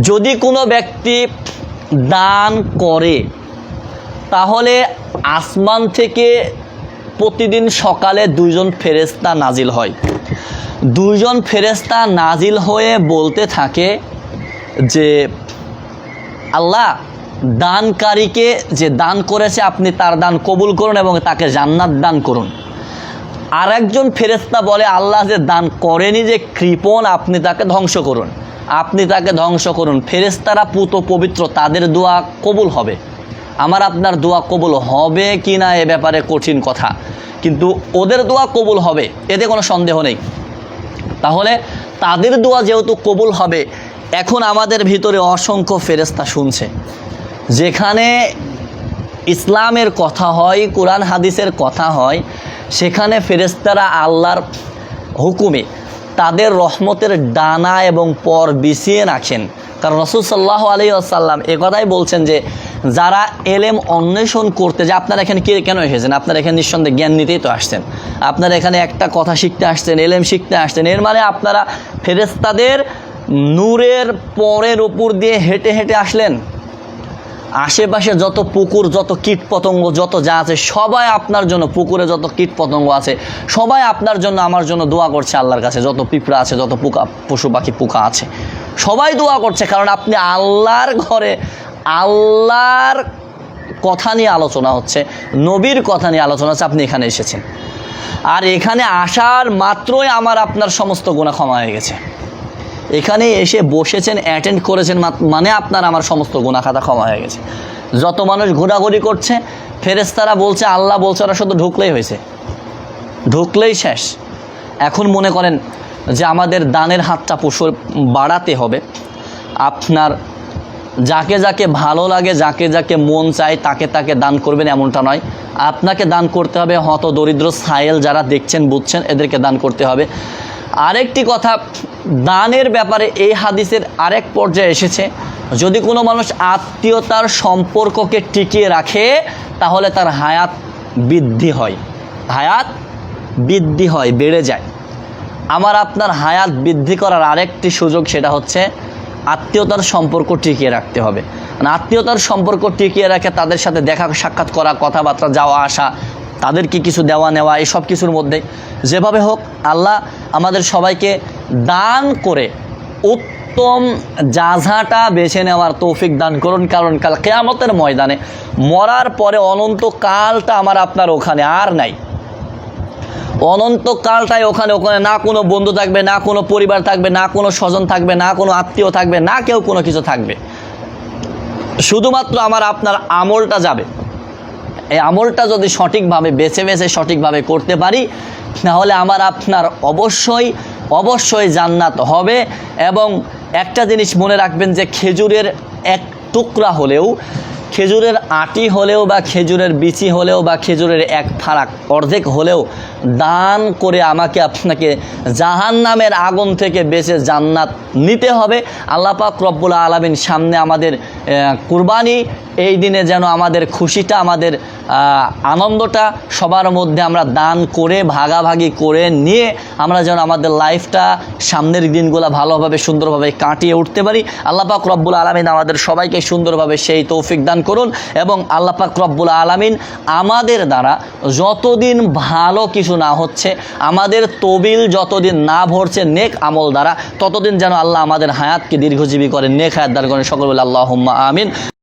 যদি কোনো ব্যক্তি দান করে তাহলে আসমান থেকে প্রতিদিন সকালে দুইজন ফেরেশতা নাজিল হয়। দুইজন ফেরেশতা নাজিল হয়ে বলতে থাকে যে আল্লাহ দানকারীকে যে দান করেছে আপনি তার দান কবুল করুন এবং তাকে জান্নাত দান করুন। আর একজন ফেরেশতা বলে আল্লাহ যে দান করেনি যে কৃপণ আপনি তাকে ধ্বংস করুন, আপনি তাকে ধ্বংস করুন। ফেরেশতারা পুত পবিত্র, তাদের দোয়া কবুল হবে। আমার আপনার দোয়া কবুল হবে কি না এ ব্যাপারে কঠিন কথা, কিন্তু ওদের দোয়া কবুল হবে এতে কোনো সন্দেহ নেই। তাহলে তাদের দোয়া যেহেতু কবুল হবে, এখন আমাদের ভিতরে অসংখ্য ফেরেশতা শুনছে। যেখানে ইসলামের কথা হয়, কোরআন হাদিসের কথা হয়, সেখানে ফেরেশতারা আল্লাহর হুকুমে তাদের রহমতের ডানা এবং পর বিছিয়ে রাখেন। কারণ রাসূল সাল্লাল্লাহু আলাইহি ওয়াসাল্লাম একথাই বলছেন যে যারা এলেম অন্বেষণ করতে, যে আপনারা এখানে কেন এসেছেন, আপনারা এখানে নিঃসন্দেহে জ্ঞান নিতেই তো আসছেন, আপনারা এখানে একটা কথা শিখতে আসছেন, এলেম শিখতে আসছেন। এর মানে আপনারা ফেরেশতাদের নূরের পরের উপর দিয়ে হেঁটে হেঁটে আসলেন। আশেপাশে যত পুকুর, যত কীট পতঙ্গ, যত যা আছে সবাই আপনার জন্য, পুকুরে যত কীট পতঙ্গ আছে সবাই আপনার জন্য, আমার জন্য দোয়া করছে আল্লাহর কাছে। যত পিঁপড়া আছে, যত পশু পাখি পোকা আছে সবাই দোয়া করছে, কারণ আপনি আল্লাহর ঘরে আল্লাহর কথা নিয়ে আলোচনা হচ্ছে, নবীর কথা নিয়ে আলোচনা হচ্ছে, আপনি এখানে এসেছেন। আর এখানে আসার মাত্রই আমার আপনার সমস্ত গুনাহ ক্ষমা হয়ে গেছে। এখানে এসে বসেছেন, অ্যাটেন্ড করেছেন, মানে আপনার আমার সমস্ত গুনাহ খাতা ক্ষমা হয়ে গেছে। যত মানুষ ঘোরাঘুরি করছে, ফেরেশতারা বলছে, আল্লাহ বলছে, ওরা শুধু ঢুকলেই হয়েছে, ঢুকলেই শেষ। এখন মনে করেন যে আমাদের দানের হাতটা বাড়াতে হবে। আপনার যাকে যাকে ভালো লাগে, যাকে যাকে মন চায় তাকে তাকে দান করবেন এমনটা নয়। আপনাকে দান করতে হবে হত দরিদ্র সায়েল যারা দেখছেন বুঝছেন, এদেরকে দান করতে হবে। আরেকটি কথা, দানের ব্যাপারে এই হাদিসের আরেক পর্যায়ে এসেছে, যদি কোনো মানুষ আত্মীয়তার সম্পর্ককে টিকিয়ে রাখে তাহলে তার হায়াত বৃদ্ধি হয়, হায়াত বৃদ্ধি হয়, বেড়ে যায়। আমার আপনার হায়াত বৃদ্ধি করার আরেকটি সুযোগ, সেটা হচ্ছে আত্মীয়তার সম্পর্ক টিকিয়ে রাখতে হবে। মানে আত্মীয়তার সম্পর্ক টিকিয়ে রাখে তাদের সাথে দেখা সাক্ষাৎ করা, কথাবার্তা, যাওয়া আসা, তাদেরকে কিছু দেওয়া নেওয়া, এই সব কিছুর মধ্যে যেভাবে হোক আল্লাহ আমাদের সবাইকে দান করে উত্তম জাযাটা বেছে নেওয়ার তৌফিক দান করুন। কারণ কাল কিয়ামতের ময়দানে মরার পরে অনন্তকালটা আমার আপনার ওখানে আর নাই, অনন্তকালটাই ওখানে না কোনো বন্ধু থাকবে, না কোনো পরিবার থাকবে, না কোনো স্বজন থাকবে, না কোনো আত্মীয় থাকবে, না কেউ কোনো কিছু থাকবে, শুধুমাত্র আমার আপনার আমলটা যাবে। এই আমলটা যদি সঠিকভাবে বেছে বেছে সঠিকভাবে করতে পারি তাহলে আমার আপনার অবশ্যই অবশ্যই জান্নাত হবে। এবং একটা জিনিস মনে রাখবেন যে খেজুরের এক টুকরা হলেও, খেজুরের আটি হলেও বা খেজুরের বিচি হলেও বা খেজুরের এক ফারাক অর্ধেক হলেও দান করে আমাকে আপনাকে জাহান্নামের আগুন থেকে বেঁচে জান্নাত নিতে হবে। আল্লাহ পাক রব্বুল আলামিন সামনে আমাদের কুরবানি, এই দিনে যেন আমাদের খুশিটা, আমাদের আনন্দটা সবার মধ্যে আমরা দান করে ভাগাভাগি করে নিয়ে আমরা যেন আমাদের লাইফটা সামনের দিনগুলো ভালোভাবে সুন্দরভাবে কাটিয়ে উঠতে পারি। আল্লাহ পাক রব্বুল আলামিন আমাদের সবাইকে সুন্দরভাবে সেই তৌফিক দান করুন। এবং আল্লাহ পাক রব্বুল আলামিন আমাদের দ্বারা যতদিন ভালো কিছু না হচ্ছে, আমাদের তবিল যতদিন না ভরছে নেক আমল দ্বারা, ততদিন যেন আল্লাহ আমাদের হায়াতকে দীর্ঘজীবী করেন, নেক হায়াত দান করেন। সকল বলে আল্লাহুম্মা আমিন।